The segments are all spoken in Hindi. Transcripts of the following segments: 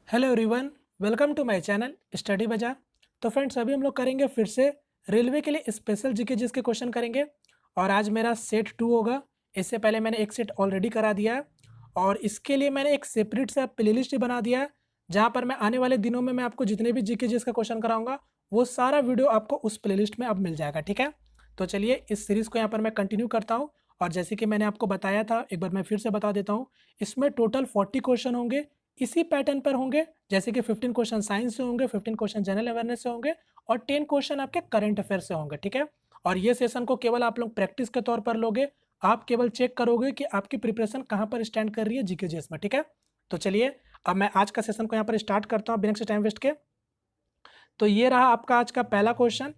Hello everyone, welcome to my channel study Bazaar. तो फ्रेंड्स, अभी हम लोग करेंगे फिर से रेलवे के लिए स्पेशल जीके जिस के क्वेश्चन करेंगे। और आज मेरा सेट 2 होगा। इससे पहले मैंने एक सेट ऑलरेडी करा दिया है और इसके लिए मैंने एक सेपरेट सा प्लेलिस्ट ही बना दिया है, जहाँ पर मैं आने वाले दिनों में मैं आपको जितने भी जीके जिस का क्वेश्चन कराऊंगा वो सारा वीडियो आपको उस प्लेलिस्ट में अब मिल जाएगा। ठीक है, तो चलिए इस सीरीज़ को यहाँ पर मैं कंटिन्यू करता हूँ। और जैसे कि मैंने आपको बताया था, एक बार मैं फिर से बता देता हूँ, इसमें टोटल 40 क्वेश्चन होंगे। इसी पैटर्न पर होंगे, जैसे कि 15 क्वेश्चन साइंस से होंगे, 15 क्वेश्चन जनरल अवेयरनेस से होंगे और 10 क्वेश्चन आपके करंट अफेयर से होंगे। ठीक है, और ये सेशन को केवल आप लोग प्रैक्टिस के तौर पर लोगे। आप केवल चेक करोगे कि आपकी प्रिपरेशन कहाँ पर स्टैंड कर रही है जीके जीएस में। ठीक है, तो चलिए अब मैं आज का सेशन को यहाँ पर स्टार्ट करता हूँ बिना किसी टाइम वेस्ट के। तो ये रहा आपका आज का पहला क्वेश्चन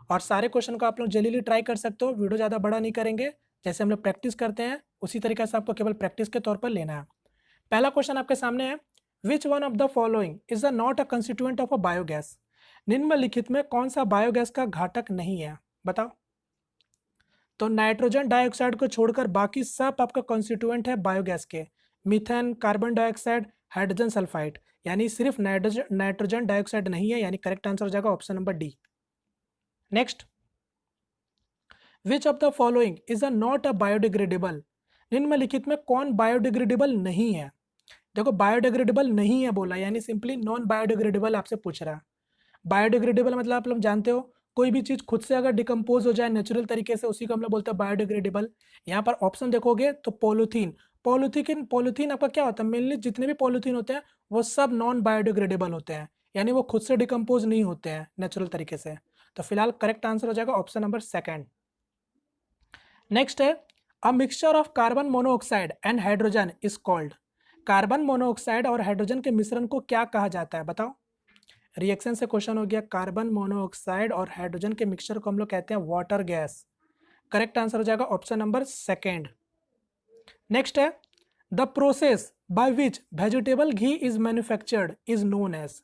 और सारे क्वेश्चन को आप लोग जल्दी ट्राई कर सकते हो। वीडियो ज़्यादा बड़ा नहीं करेंगे, जैसे हम लोग प्रैक्टिस करते हैं उसी तरीके से आपको केवल प्रैक्टिस के तौर पर लेना है। पहला क्वेश्चन आपके सामने है, which one of the following is not a constituent of a biogas. निम्नलिखित में कौन सा बायोगैस का घटक नहीं है, बताओ। तो नाइट्रोजन डाइऑक्साइड को छोड़कर बाकी सब आपका कॉन्स्टिट्यूएंट है बायोगैस के। Methane, carbon dioxide, hydrogen sulphide, यानी सिर्फ नाइट्रोजन डाइऑक्साइड नहीं है, यानी करेक्ट आंसर हो जाएगा option number D. Next, which of the following is not a biodegradable. निम्नलिखित में कौन बायोडिग्रेडेबल नहीं है। देखो, बायोडिग्रेडेबल नहीं है बोला, यानी सिंपली नॉन बायोडिग्रेडेबल आपसे पूछ रहा है। बायोडिग्रेडेबल मतलब आप लोग जानते हो, कोई भी चीज़ खुद से अगर डिकम्पोज हो जाए नेचुरल तरीके से, उसी को हम लोग बोलते हैं बायोडिग्रेडेबल। यहाँ पर ऑप्शन देखोगे तो पॉलीथीन, पॉलीथीन पॉलीथीन आपका क्या होता है, मेनली जितने भी पॉलीथीन होते हैं वो सब नॉन बायोडिग्रेडेबल होते हैं, यानी वो खुद से डिकम्पोज नहीं होते हैं नेचुरल तरीके से। तो फिलहाल करेक्ट आंसर हो जाएगा ऑप्शन नंबर सेकेंड। नेक्स्ट है, a mixture of carbon monoxide and hydrogen is called. Carbon monoxide और हाइड्रोजन के मिश्रण को क्या कहा जाता है, बताओ। रिएक्शन से क्वेश्चन हो गया। कार्बन मोनोऑक्साइड और हाइड्रोजन के मिक्सचर को हम लोग कहते हैं वाटर गैस। करेक्ट आंसर हो जाएगा ऑप्शन नंबर सेकेंड। नेक्स्ट है, the process by which vegetable ghee is manufactured is known as.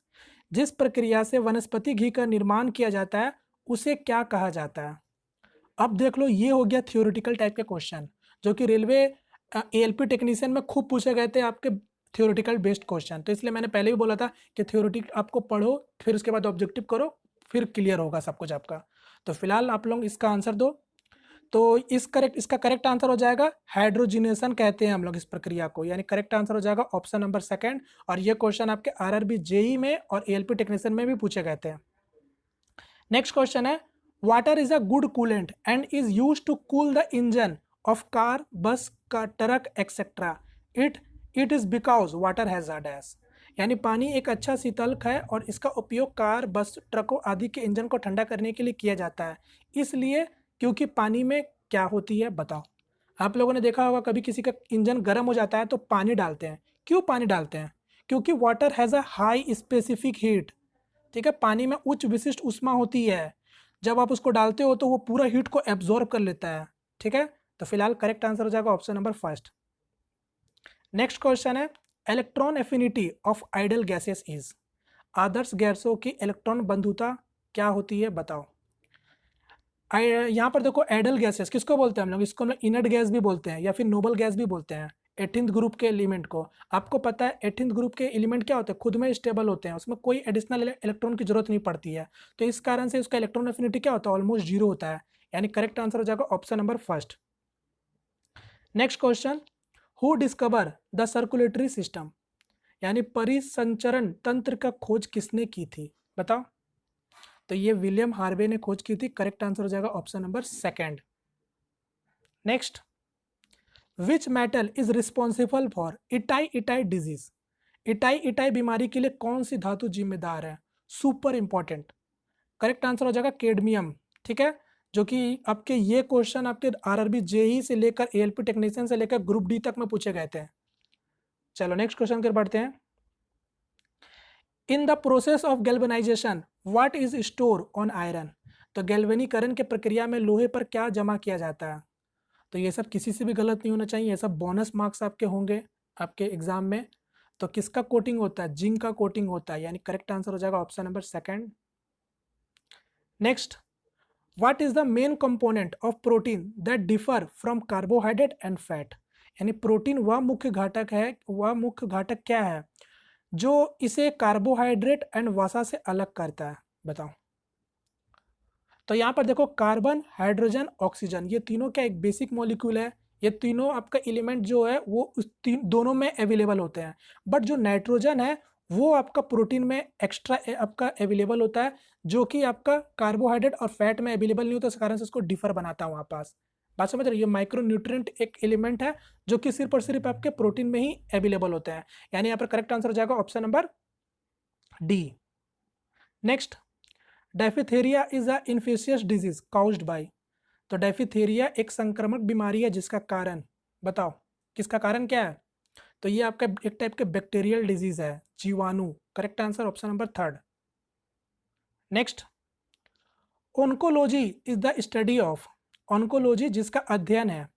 जिस प्रक्रिया से वनस्पति घी का निर्माण किया जाता है उसे क्या कहा जाता है। अब देख लो, ये हो गया थियोरिटिकल टाइप के क्वेश्चन, जो कि रेलवे एएलपी टेक्नीशियन में खूब पूछे गए थे आपके थियोरिटिकल बेस्ड क्वेश्चन। तो इसलिए मैंने पहले भी बोला था कि थियोरिटिक आपको पढ़ो, फिर उसके बाद ऑब्जेक्टिव करो, फिर क्लियर होगा सब कुछ आपका। तो फिलहाल आप लोग इसका आंसर दो। तो इसका करेक्ट आंसर हो जाएगा हाइड्रोजिनेशन कहते हैं हम लोग इस प्रक्रिया को, यानी करेक्ट आंसर हो जाएगा ऑप्शन नंबर सेकेंड। और ये क्वेश्चन आपके आरआरबी जेई में और एएलपी टेक्नीशियन में भी पूछे गए थे। नेक्स्ट क्वेश्चन है, water is a good coolant and is use to cool the engine of car, bus का truck etcetera. It it is because water has a dash. यानी पानी एक अच्छा शीतलक है और इसका उपयोग कार, बस, ट्रकों आदि के इंजन को ठंडा करने के लिए किया जाता है। इसलिए क्योंकि पानी में क्या होती है, बताओ। आप लोगों ने देखा होगा, कभी किसी का इंजन गर्म हो जाता है तो पानी डालते हैं। क्यों पानी डालते हैं? क्योंकि water has a high specific heat. ठीक है, पानी में उच्च विशिष्ट ऊष्मा होती है। जब आप उसको डालते हो तो वो पूरा हीट को एब्जॉर्ब कर लेता है। ठीक है, तो फिलहाल करेक्ट आंसर हो जाएगा option number first. Next question है, electron affinity of ideal gases is. आदर्श गैसों की इलेक्ट्रॉन बंधुता क्या होती है, बताओ। यहाँ पर देखो, आइडल गैसेस किसको बोलते हैं हम लोग, इसको हम लोग इनर्ट गैस भी बोलते हैं या फिर नोबल गैस भी बोलते हैं। 18th ग्रुप के एलिमेंट को, आपको पता है 18th ग्रुप के एलिमेंट क्या होते हैं, खुद में स्टेबल होते हैं, उसमें कोई एडिशनल इलेक्ट्रॉन की जरूरत नहीं पड़ती है। तो इस कारण से उसका इलेक्ट्रॉन एफिनिटी क्या होता है, ऑलमोस्ट जीरो होता है। यानी करेक्ट आंसर हो जाएगा option number first. Next question, who discover the circulatory system. यानी परिसंचरण तंत्र का खोज किसने की थी, बताओ। तो ये विलियम हार्वे ने खोज की थी। करेक्ट आंसर हो जाएगा option number second. Next, which metal is responsible for itai itai disease. Itai itai बीमारी के लिए कौन सी धातु जिम्मेदार है, सुपर इंपॉर्टेंट। करेक्ट आंसर हो जाएगा कैडमियम। ठीक है, जो कि आपके ये क्वेश्चन आपके आरआरबी जेई से लेकर एएलपी टेक्नीशियन से लेकर ग्रुप डी तक में पूछे गए थे। चलो नेक्स्ट क्वेश्चन कर बढ़ते हैं। In the process of galvanisation what is store on iron. तो गैल्वेनीकरण के प्रक्रिया में लोहे पर क्या जमा किया जाता है। तो ये सब किसी से भी गलत नहीं होना चाहिए, ये सब बोनस मार्क्स आपके होंगे आपके एग्जाम में। तो किसका कोटिंग होता है, जिंक का कोटिंग होता है, यानी करेक्ट आंसर हो जाएगा option number second. Next, what is the main component of protein that differ from carbohydrate and fat. यानी प्रोटीन वह मुख्य घटक है, वह मुख्य घटक क्या है जो इसे कार्बोहाइड्रेट एंड वसा से अलग करता है? बताओ। तो यहाँ पर देखो, कार्बन, हाइड्रोजन, ऑक्सीजन, ये तीनों क्या एक बेसिक मॉलिक्यूल है। ये तीनों आपका एलिमेंट जो है वो उस दोनों में अवेलेबल होते हैं। बट जो नाइट्रोजन है वो आपका प्रोटीन में एक्स्ट्रा आपका अवेलेबल होता है, जो कि आपका कार्बोहाइड्रेट और फैट में अवेलेबल नहीं होता, इस कारण से इसको डिफर बनाता है वहाँ पास। बात समझ रहे हो? ये माइक्रो न्यूट्रिएंट एक एलिमेंट है जो कि सिर्फ और सिर्फ आपके प्रोटीन में ही अवेलेबल होते हैं। यानी यहाँ पर करेक्ट आंसर हो जाएगा option number D. Next, diphtheria is a infectious disease caused by. तो डायफिथेरिया एक संक्रामक बीमारी है जिसका कारण, बताओ किसका कारण क्या है? तो ये आपका एक टाइप के बैक्टीरियल डिजीज है, जीवाणु। Correct answer option number third. Next, oncology is the study of. Oncology जिसका अध्ययन है,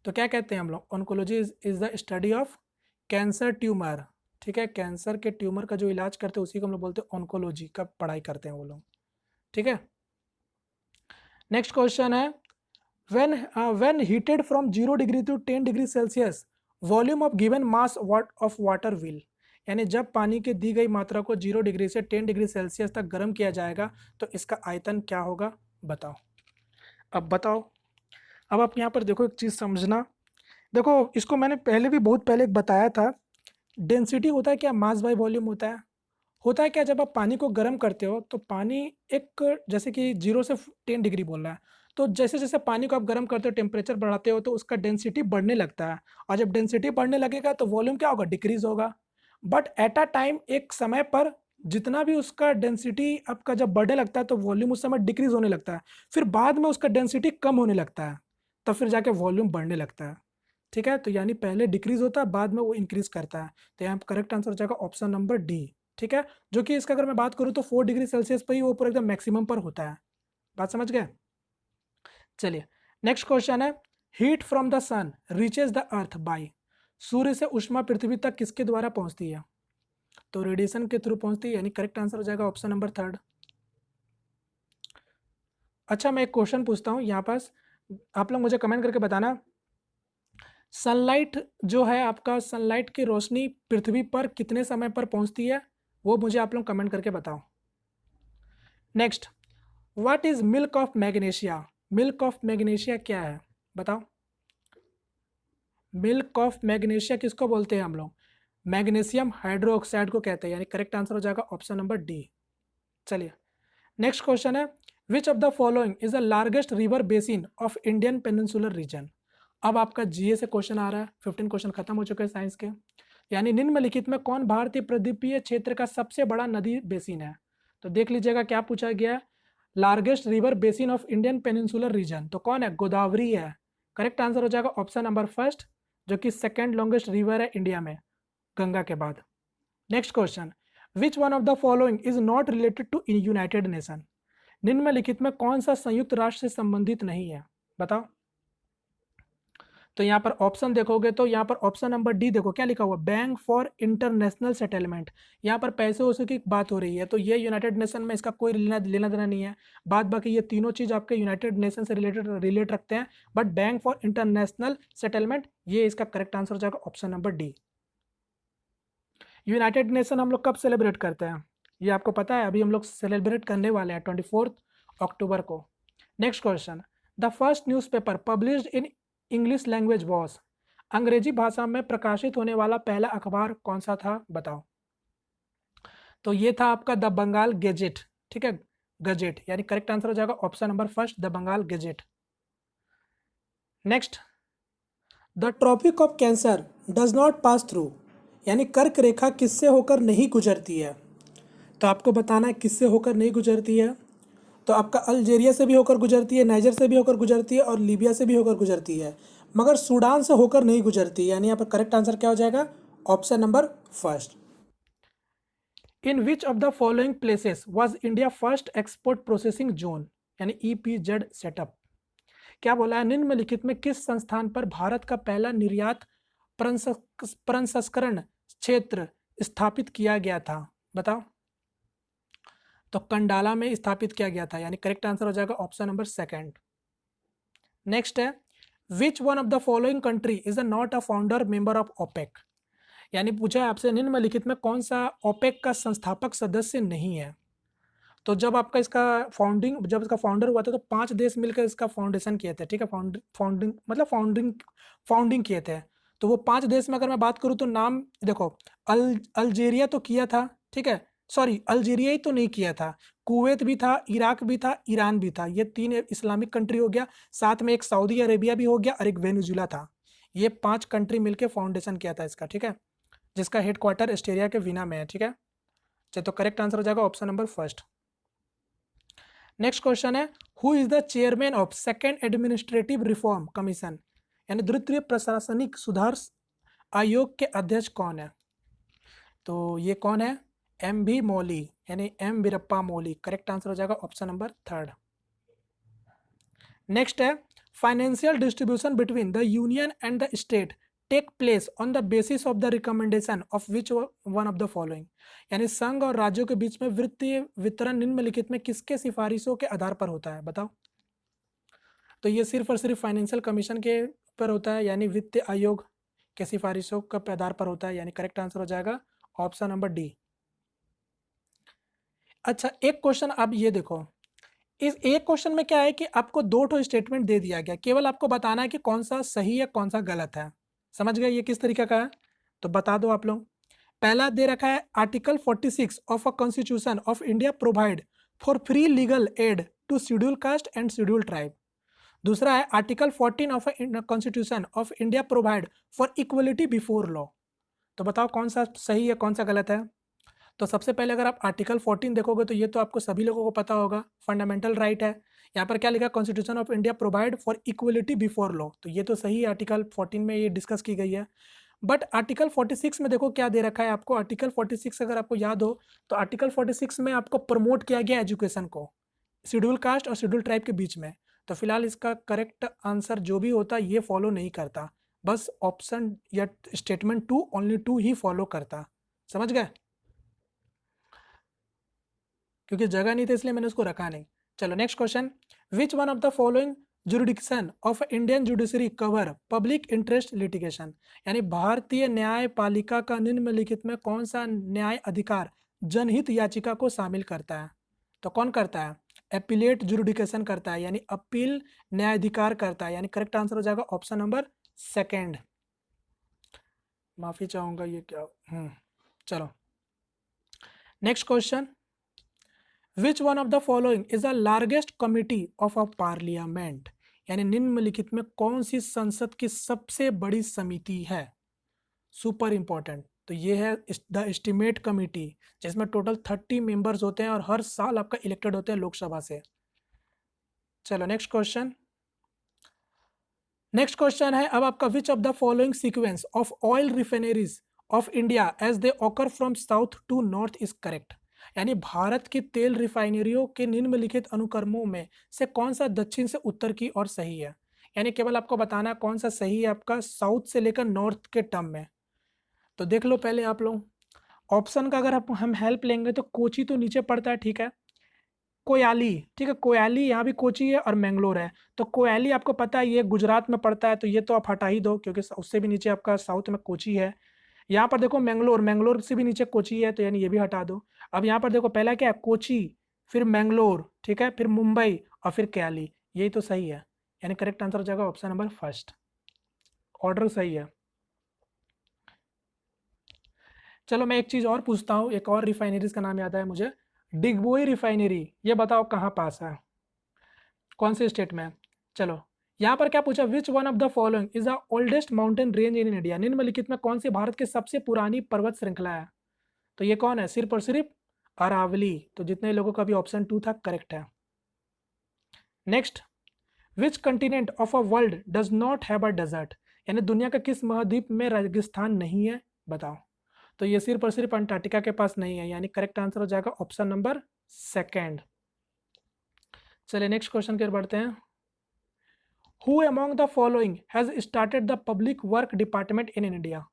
तो क्या कहते हैं हम लोग? Oncology is the study of cancer tumour. ठीक है, कैंसर के ट्यूमर का जो इलाज करते हैं उसी को हम लोग बोलते हैं ओन्कोलॉजी का पढ़ाई करते हैं वो लोग। ठीक है। नेक्स्ट क्वेश्चन है, when heated from 0 degree to 10 degree Celsius volume of given mass of water will. यानी जब पानी की दी गई मात्रा को 0 डिग्री से 10 डिग्री सेल्सियस तक गर्म किया जाएगा तो इसका आयतन क्या होगा? बताओ। अब बताओ, अब आप यहाँ पर देखो एक चीज़ समझना। देखो इसको मैंने पहले भी बहुत पहले बताया था। डेंसिटी होता है क्या? मास बाय वॉल्यूम होता है। होता है क्या, जब आप पानी को गर्म करते हो तो पानी एक, जैसे कि 0 से 10 डिग्री बोल रहा है, तो जैसे जैसे पानी को आप गर्म करते हो, टेम्परेचर बढ़ाते हो, तो उसका डेंसिटी बढ़ने लगता है। और जब डेंसिटी बढ़ने लगेगा तो वॉल्यूम क्या होगा? डिक्रीज होगा। बट एट अ टाइम, एक समय पर जितना भी उसका डेंसिटी आपका जब बढ़ने लगता है तो वॉल्यूम उस समय डिक्रीज होने लगता है। फिर बाद में उसका डेंसिटी कम होने लगता है, तब फिर जाके वॉल्यूम बढ़ने लगता है। ठीक है, तो यानी पहले डिक्रीज होता है, बाद में वो इंक्रीज करता है। तो यहाँ करेक्ट आंसर हो जाएगा ऑप्शन नंबर डी। ठीक है, जो कि इसका अगर मैं बात करूँ तो 4 डिग्री सेल्सियस पर ही वो पूरा एकदम मैक्सिमम पर होता है। बात समझ गए? चलिए, नेक्स्ट क्वेश्चन है, heat from the sun reaches the earth by. सूर्य से ऊष्मा पृथ्वी तक किसके द्वारा पहुंचती है? तो रेडिएशन के थ्रू पहुंचती है, यानी करेक्ट आंसर हो जाएगा ऑप्शन नंबर थर्ड। अच्छा, मैं एक क्वेश्चन पूछता हूँ यहाँ पास, आप लोग मुझे कमेंट करके बताना। सनलाइट जो है आपका, सनलाइट की रोशनी पृथ्वी पर कितने समय पर पहुंचती है, वो मुझे आप लोग कमेंट करके बताओ। Next, what is milk of magnesia. Milk of magnesia क्या है? बताओ। मिल्क ऑफ मैग्नीशिया किसको बोलते हैं हम लोग? मैग्नीशियम हाइड्रोक्साइड को कहते हैं, यानी करेक्ट आंसर हो जाएगा ऑप्शन नंबर डी। चलिए, नेक्स्ट क्वेश्चन है, विच of the following is the largest river basin of Indian peninsular reason. अब आपका जीए से क्वेश्चन आ रहा है, 15 क्वेश्चन खत्म हो चुके हैं साइंस के। यानी निम्नलिखित में कौन भारतीय प्रद्वीपीय क्षेत्र का सबसे बड़ा नदी बेसिन है? तो देख लीजिएगा क्या पूछा गया है, largest river basin of Indian peninsular reason, तो कौन है? गोदावरी है। करेक्ट आंसर हो जाएगा ऑप्शन नंबर फर्स्ट, जो कि सेकेंड लॉन्गेस्ट रिवर है इंडिया में, गंगा के बाद। Next question, which one of the following is not related to United Nation. निम्नलिखित में कौन सा संयुक्त राष्ट्र से संबंधित नहीं है? बताओ। तो यहाँ पर ऑप्शन देखोगे तो यहाँ पर ऑप्शन नंबर डी देखो क्या लिखा हुआ, बैंक फॉर इंटरनेशनल सेटलमेंट। यहाँ पर पैसे वैसे की बात हो रही है, तो ये यूनाइटेड नेशन में इसका कोई लेना देना नहीं है। बाद बाकी ये तीनों चीज़ आपके यूनाइटेड नेशन से रिलेट रखते हैं, but bank for international settlement ये इसका करेक्ट आंसर हो जाएगा option number D. United nation हम लोग कब सेलिब्रेट करते हैं, ये आपको पता है? अभी हम लोग सेलिब्रेट करने वाले हैं 24 अक्टूबर को। Next question, the first newspaper published in English language was. अंग्रेजी भाषा में प्रकाशित होने वाला पहला अखबार कौन सा था? बताओ। तो ये था आपका द बंगाल गेजेट। ठीक है, गजेट, यानी करेक्ट आंसर हो जाएगा option number first, the Bengal gazette. Next, the tropic of cancer does not pass through. यानी कर्क रेखा किससे होकर नहीं गुजरती है? तो आपको बताना है किससे होकर नहीं गुजरती है। तो आपका अल्जीरिया से भी होकर गुजरती है, नाइजर से भी होकर गुजरती है और लीबिया से भी होकर गुजरती है, मगर सूडान से होकर नहीं गुजरती। यानी यहाँ पर करेक्ट आंसर क्या हो जाएगा? Option number first. In which of the following places was India first export processing zone, यानी EPZ सेटअप। क्या बोला है, निम्नलिखित में किस संस्थान पर भारत का पहला निर्यात प्रसंस्करण क्षेत्र स्थापित किया गया था? बताओ। तो कंडाला में स्थापित किया गया था, यानी करेक्ट आंसर हो जाएगा ऑप्शन नंबर सेकंड। नेक्स्ट है, which one of the following country is not a founder member of OPEC. यानी पूछा है आपसे निम्नलिखित में कौन सा ओपेक का संस्थापक सदस्य नहीं है। तो जब आपका इसका जब इसका फाउंडर हुआ था तो 5 देश मिलकर इसका फाउंडेशन किए थे, ठीक है। फाउंडिंग मतलब फाउंडिंग किए थे। तो वो 5 देश में अगर मैं बात करूँ तो नाम देखो, अल्जीरिया तो किया था, ठीक है। सॉरी, अल्जीरिया ही तो नहीं किया था, कुवैत भी था, इराक भी था, ईरान भी था। ये 3 इस्लामिक कंट्री हो गया, साथ में एक सऊदी अरेबिया भी हो गया और एक वेनेजुला था। ये 5 कंट्री मिलकर फाउंडेशन किया था इसका, ठीक है, जिसका हेडक्वार्टर ऑस्ट्रेलिया के वीना में है, ठीक है। चलिए, तो करेक्ट आंसर हो जाएगा option number first. Next question है, who is the chairman of second administrative reform commission, यानी द्वितीय प्रशासनिक सुधार आयोग के अध्यक्ष कौन है। तो ये कौन है, एम भी मौली, यानी M Veerappa Moily. Correct answer हो जाएगा ऑप्शन नंबर थर्ड। नेक्स्ट है, financial distribution between the union and the state take place on the basis of the recommendation of which one of the following, यानी संघ और राज्यों के बीच में वित्तीय वितरण निम्नलिखित में किसके सिफारिशों के आधार पर होता है, बताओ। तो ये सिर्फ और सिर्फ फाइनेंशियल कमीशन के पर होता है, यानी वित्त आयोग के सिफारिशों के आधार पर होता है, यानी करेक्ट आंसर हो जाएगा ऑप्शन नंबर डी। अच्छा, एक क्वेश्चन अब ये देखो, इस एक क्वेश्चन में क्या है कि आपको 2 स्टेटमेंट दे दिया गया, केवल आपको बताना है कि कौन सा सही है कौन सा गलत है। समझ गए ये किस तरीके का है, तो बता दो आप लोग। पहला दे रखा है, article 46 of a constitution of India provide for free legal aid to schedule caste and schedule tribe. दूसरा है, article 14 of constitution of India provide for equality before law. तो बताओ कौन सा सही है कौन सा गलत है। तो सबसे पहले अगर आप आर्टिकल 14 देखोगे तो ये तो आपको सभी लोगों को पता होगा, फंडामेंटल राइट है। यहाँ पर क्या लिखा, constitution of India provide for equality before law, तो ये तो सही है, आर्टिकल 14 में ये डिस्कस की गई है। बट आर्टिकल 46 में देखो क्या दे रखा है आपको। आर्टिकल 46 अगर आपको याद हो तो आर्टिकल 46 में आपको प्रमोट किया गया एजुकेशन को शेड्यूल कास्ट और शेड्यूल ट्राइब के बीच में। तो फिलहाल इसका करेक्ट आंसर जो भी होता ये फॉलो नहीं करता, बस ऑप्शन या स्टेटमेंट 2 ओनली 2 ही फॉलो करता। समझ गए, क्योंकि जगह नहीं थी इसलिए मैंने उसको रखा नहीं। चलो next question, which one of the following jurisdiction of Indian judiciary cover public interest litigation, यानी भारतीय न्यायपालिका का निम्नलिखित में कौन सा न्याय अधिकार जनहित याचिका को शामिल करता है। तो कौन करता है, एपिलेट जुरिडिकेशन करता है, यानी अपील न्यायाधिकार करता है, यानी करेक्ट आंसर हो जाएगा ऑप्शन नंबर सेकेंड। माफी चाहूंगा ये क्या, चलो next question, which one of the following is the largest committee of a parliament, यानी निम्नलिखित में कौन सी संसद की सबसे बड़ी समिति है। सुपर इंपॉर्टेंट, तो ये है द एस्टिमेट कमिटी, जिसमें टोटल 30 मेंबर्स होते हैं और हर साल आपका इलेक्टेड होते हैं लोकसभा से। चलो नेक्स्ट क्वेश्चन, है अब आपका, which of the following sequence of oil refineries of India as they occur from south to north is correct, यानी भारत की तेल रिफाइनरियों के निम्नलिखित अनुक्रमों में से कौन सा दक्षिण से उत्तर की ओर सही है। यानी केवल आपको बताना कौन सा सही है आपका साउथ से लेकर नॉर्थ के टर्म में। तो देख लो पहले आप लोग ऑप्शन का, अगर हम हेल्प लेंगे तो कोची तो नीचे पड़ता है, ठीक है, कोयाली, ठीक है, कोयाली यहाँ भी कोची है और मैंगलोर है। तो कोयाली आपको पता है ये गुजरात में पड़ता है, तो ये तो आप हटा ही दो क्योंकि उससे भी नीचे आपका साउथ में कोची है। यहाँ पर देखो मैंगलोर से भी नीचे कोची है, तो यानी ये भी हटा दो। अब यहाँ पर देखो पहला क्या है, कोची, फिर मैंगलोर, ठीक है, फिर मुंबई और फिर कयाली, यही तो सही है, यानी करेक्ट आंसर हो जाएगा ऑप्शन नंबर फर्स्ट। ऑर्डर सही है। चलो मैं एक चीज़ और पूछता हूँ, एक और रिफाइनरीज का नाम याद है मुझे, डिगबोई रिफाइनरी, ये बताओ कहाँ पास है, कौन से स्टेट में। चलो यहाँ पर क्या पूछा, विच one of the following is the oldest mountain range in India, निम्नलिखित में कौन सी भारत की सबसे पुरानी पर्वत श्रृंखला है। तो ये कौन है, सिर्फ और सिर्फ अरावली। तो जितने लोगों का भी ऑप्शन 2 था करेक्ट है। Next, which continent of a world does not have a desert, यानी दुनिया का किस महाद्वीप में रेगिस्तान नहीं है, बताओ। तो ये सिर्फ और सिर्फ अंटार्कटिका के पास नहीं है, यानी करेक्ट आंसर हो जाएगा ऑप्शन नंबर सेकेंड। चलिए नेक्स्ट क्वेश्चन की ओर बढ़ते हैं, who among the following has started the public work department in India,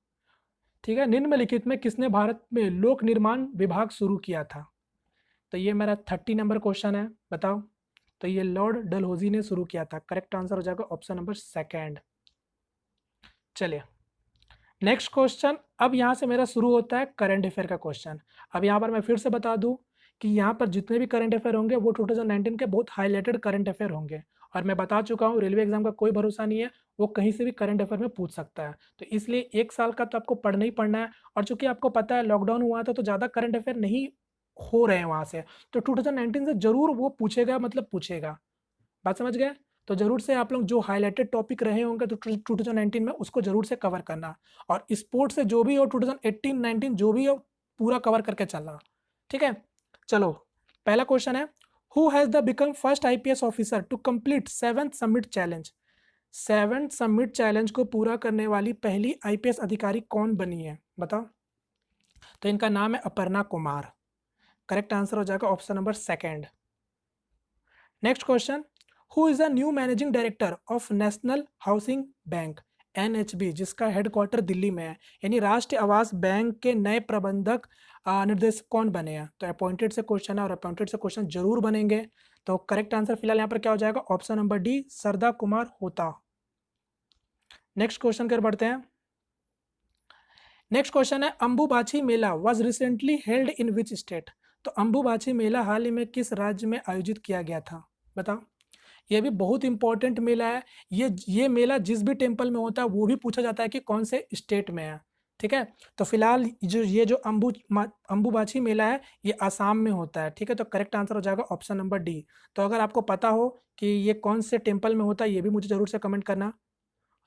ठीक है, निम्नलिखित में किसने भारत में लोक निर्माण विभाग शुरू किया था। तो ये मेरा 30 नंबर क्वेश्चन है, बताओ। तो ये लॉर्ड डलहौजी ने शुरू किया था, करेक्ट आंसर हो जाएगा ऑप्शन नंबर सेकेंड। चलिए नेक्स्ट क्वेश्चन, अब यहाँ से मेरा शुरू होता है करंट अफेयर का क्वेश्चन। अब यहाँ पर मैं फिर से बता दूँ कि यहाँ पर जितने भी करंट अफेयर होंगे वो 2019 के बहुत हाईलाइटेड करंट अफेयर होंगे, और मैं बता चुका हूँ रेलवे एग्जाम का कोई भरोसा नहीं है, वो कहीं से भी करंट अफेयर में पूछ सकता है। तो इसलिए 1 साल का तो आपको पढ़ना ही पढ़ना है, और चूँकि आपको पता है लॉकडाउन हुआ था तो ज़्यादा करंट अफेयर नहीं हो रहे हैं वहाँ से, तो 2019 से ज़रूर वो पूछेगा, मतलब पूछेगा। बात समझ गए? तो ज़रूर से आप लोग जो हाइलाइटेड टॉपिक रहे होंगे तो 2019 में उसको ज़रूर से कवर करना, और स्पोर्ट्स से जो भी हो 2018-19 जो भी हो पूरा कवर करके चलना, ठीक है? चलो, पहला क्वेश्चन है, who has the become first IPS officer to complete 7th summit challenge? 7th summit challenge को पूरा करने वाली पहली आईपीएस अधिकारी कौन बनी है? बताओ। तो इनका नाम है अपर्णा कुमार। करेक्ट आंसर हो जाएगा option number second. Next question, who is the new managing director of national housing bank NHB, जिसका हेडक्वार्टर दिल्ली में है, यानी राष्ट्रीय आवास बैंक के नए प्रबंधक निर्देशक कौन बने हैं? तो अपॉइंटेड से क्वेश्चन है, और अपॉइंटेड से क्वेश्चन जरूर बनेंगे। तो करेक्ट आंसर फिलहाल यहाँ पर क्या हो जाएगा? Option number D, Sarda Kumar होता। नेक्स्ट क्वेश्चन कर बढ़ते हैं। नेक्स्ट क्वेश्चन है, Ambubachi Mela was recently held in which state? तो अंबुबाची मेला हाल ही में किस राज्य में आयोजित किया गया था? बताओ। ये भी बहुत इंपॉर्टेंट मेला है। ये मेला जिस भी टेम्पल में होता है वो भी पूछा जाता है कि कौन से स्टेट में है, ठीक है? तो फिलहाल जो अंबुबाची मेला है ये आसाम में होता है, ठीक है? तो करेक्ट आंसर हो जाएगा ऑप्शन नंबर डी। तो अगर आपको पता हो कि ये कौन से टेम्पल में होता है ये भी मुझे जरूर से कमेंट करना,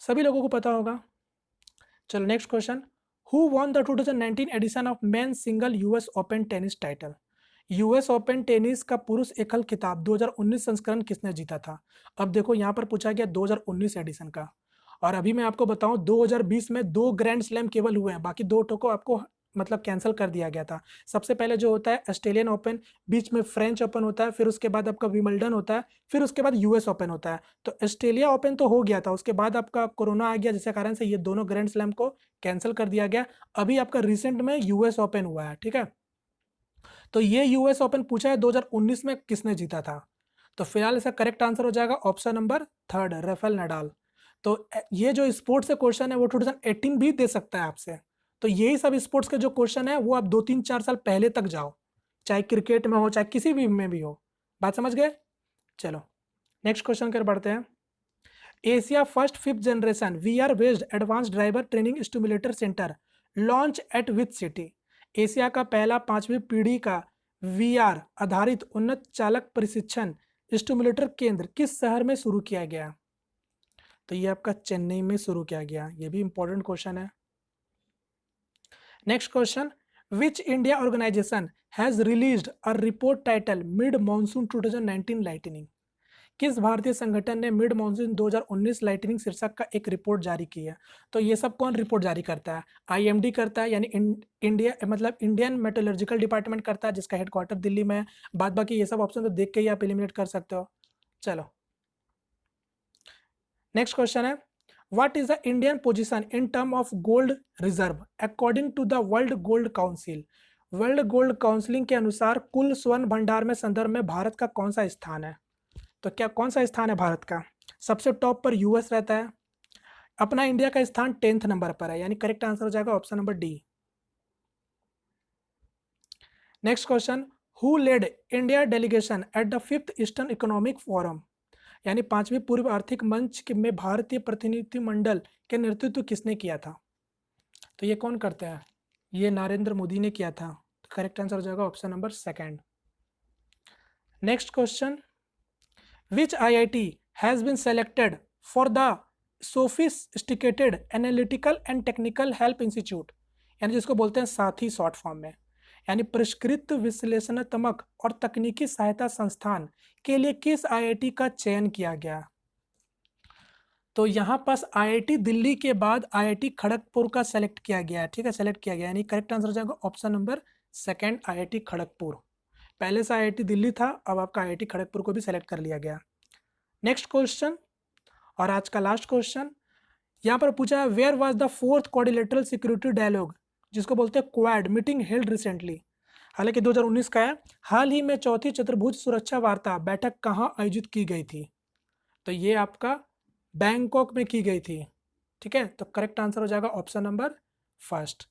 सभी लोगों को पता होगा। चलो next question, who won the 2019 edition of men single US open tennis title? US open tennis का पुरुष एकल खिताब 2019 संस्करण किसने जीता था? अब देखो यहाँ पर पूछा गया 2019 एडिशन का, और अभी मैं आपको बताऊं 2020 में 2 ग्रैंड स्लैम केवल हुए हैं, बाकी 2 को आपको मतलब कैंसिल कर दिया गया था। सबसे पहले जो होता है ऑस्ट्रेलियन ओपन, बीच में फ्रेंच ओपन होता है, फिर उसके बाद आपका विंबलडन होता है, फिर उसके बाद यूएस ओपन होता है। तो ऑस्ट्रेलिया ओपन तो हो गया था, उसके बाद आपका कोरोना आ गया जिसके कारण से ये दोनों ग्रैंड स्लैम को कैंसिल कर दिया गया। अभी आपका रिसेंट में यूएस ओपन हुआ है, ठीक है? तो ये यूएस ओपन पूछा है 2019 में किसने जीता था? तो फिलहाल इसका करेक्ट आंसर हो जाएगा option number third, Rafael Nadal. तो ये जो स्पोर्ट्स से क्वेश्चन है वो 2018 भी दे सकता है आपसे। तो यही सब स्पोर्ट्स के जो क्वेश्चन है वो आप 2-3-4 साल पहले तक जाओ, चाहे क्रिकेट में हो चाहे किसी भी में भी हो। बात समझ गए? चलो नेक्स्ट क्वेश्चन कर बढ़ते हैं। Asia first 5th generation VR based advance driver training stimulator centre launch eight which city? Asia का पहला 5वीं पीढ़ी का वीआर आधारित उन्नत चालक प्रशिक्षण स्टिमुलेटर केंद्र किस शहर में शुरू किया गया? तो ये आपका चेन्नई में शुरू किया गया। ये भी इंपॉर्टेंट क्वेश्चन है। Next question, which India organization has released a report title mid monsoon 2019 lightning? किस भारतीय संगठन ने मिड मानसून 2019 लाइटनिंग शीर्षक का एक रिपोर्ट जारी की है? तो ये सब कौन रिपोर्ट जारी करता है? आईएमडी करता है, यानी इंडिया मतलब इंडियन मेटलर्जिकल डिपार्टमेंट करता है, जिसका हेडक्वार्टर दिल्ली में है। बाद बाकी ये सब ऑप्शन तो देख के ही आप एलिमिनेट कर सकते हो। चलो नेक्स्ट क्वेश्चन है, what is the Indian position in term of gold reserve according to the world gold council? World gold counselling के अनुसार कुल स्वर्ण भंडार में संदर्भ में भारत का कौन सा स्थान है? तो क्या कौन सा स्थान है भारत का? सबसे टॉप पर यूएस रहता है, अपना इंडिया का स्थान 10th नंबर पर है, यानी करेक्ट आंसर हो जाएगा option number D. Next question, who led India delegation at the 5th eastern economic forum? यानी 5वीं पूर्व आर्थिक मंच में भारतीय प्रतिनिधिमंडल के नेतृत्व किसने किया था? तो ये कौन करते हैं? ये नरेंद्र मोदी ने किया था। तो करेक्ट आंसर हो जाएगा option number second. Next question, which IIT has been selected for the sophisticated analytical and technical help institute, यानी जिसको बोलते हैं साथी शॉर्ट फॉर्म में, यानी परिष्कृत विश्लेषणात्मक और तकनीकी सहायता संस्थान के लिए किस आईआईटी का चयन किया गया? तो यहाँ पास आईआईटी दिल्ली के बाद आईआईटी खड़गपुर का सेलेक्ट किया गया है, ठीक है? सेलेक्ट किया गया, यानी करेक्ट आंसर हो जाएगा option number second, IIT Kharagpur. पहले से आईआईटी दिल्ली था, अब आपका आईआईटी खड़गपुर को भी सेलेक्ट कर लिया गया। नेक्स्ट क्वेश्चन और आज का लास्ट क्वेश्चन, यहाँ पर पूछा है, where was the 4th quadrilateral security dialogue, जिसको बोलते हैं क्वाड, मीटिंग हेल्ड रिसेंटली? हालांकि 2019 का है। हाल ही में चौथी चतुर्भुज सुरक्षा वार्ता बैठक कहाँ आयोजित की गई थी? तो ये आपका बैंकॉक में की गई थी। ठीक है, तो करेक्ट आंसर हो जाएगा ऑप्शन नंबर फर्स्ट।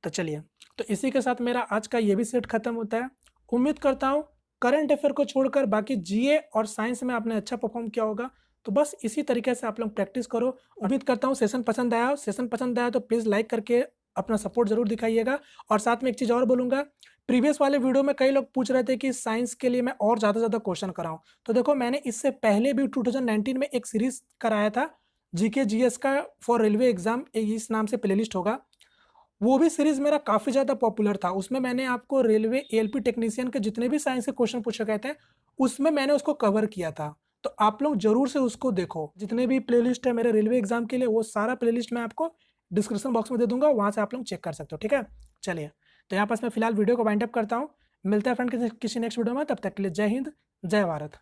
तो चलिए, तो इसी के साथ मेरा आज का ये भी सेट खत्म होता है। उम्मीद करता हूँ करंट अफेयर को छोड़कर बाकी जीए और साइंस में आपने अच्छा परफॉर्म किया होगा। तो बस इसी तरीके से आप लोग प्रैक्टिस करो। उम्मीद करता हूँ सेशन पसंद आया हो। सेशन पसंद आया तो प्लीज़ लाइक करके अपना सपोर्ट जरूर दिखाइएगा। और साथ में एक चीज़ और बोलूँगा, प्रीवियस वाले वीडियो में कई लोग पूछ रहे थे कि साइंस के लिए मैं और ज़्यादा ज़्यादा क्वेश्चन कराऊँ। तो देखो, मैंने इससे पहले भी 2019 में एक सीरीज कराया था जीके जीएस का फॉर रेलवे एग्जाम, इस नाम से प्लेलिस्ट होगा। वो भी सीरीज मेरा काफ़ी ज़्यादा पॉपुलर था। उसमें मैंने आपको रेलवे एएलपी टेक्नीशियन के जितने भी साइंस के क्वेश्चन पूछे गए थे, उसमें मैंने उसको कवर किया था। तो आप लोग जरूर से उसको देखो। जितने भी प्लेलिस्ट है मेरे रेलवे एग्जाम के लिए, वो सारा प्लेलिस्ट मैं आपको डिस्क्रिप्शन बॉक्स में दे दूंगा, वहाँ से आप लोग चेक कर सकते हो। ठीक है, चलिए, तो यहाँ पास मैं फिलहाल वीडियो को वाइंड अप करता हूँ। मिलता है फ्रेंड किसी नेक्स्ट वीडियो में, तब तक के लिए जय हिंद, जय भारत।